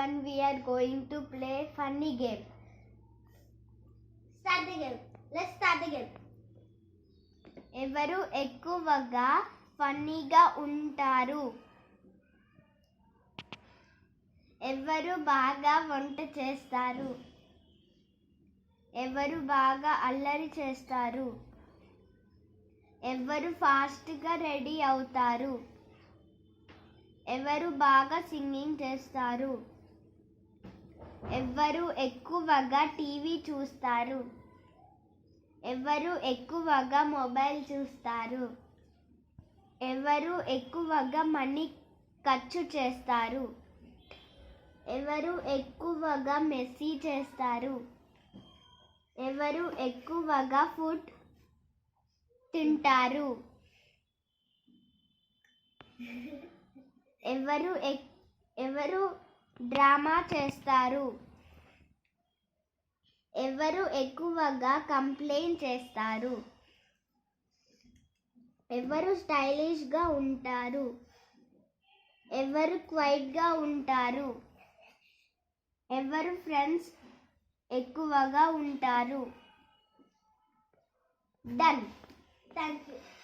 everyone, we are going to play funny game. Start the game. Let's start the game. ఎవరు ఎక్కువగా ఫన్నీగా ఉంటారు? ఎవరు బాగా వంట చేస్తారు? ఎవరు బాగా అల్లరి చేస్తారు? ఎవరు ఫాస్ట్గా రెడీ అవుతారు? ఎవరు బాగా సింగింగ్ చేస్తారు? ఎవరు ఎక్కువగా టీవీ చూస్తారు? ఎవరు ఎక్కువగా మొబైల్ చూస్తారు? ఎవరు ఎక్కువగా మనీ ఖర్చు చేస్తారు? ఎవరు ఎక్కువగా మెస్సీ చేస్తారు? ఎవరు ఎక్కువగా ఫుడ్ తింటారు? ఎవరు డ్రామా చేస్తారు? ఎవరు ఎక్కువగా కంప్లైంట్ చేస్తారు? ఎవరు స్టైలిష్గా ఉంటారు? ఎవరు క్వైట్గా ఉంటారు? ఎవరు ఫ్రెండ్స్ ఎక్కువగా ఉంటారు? డన్. Thank you.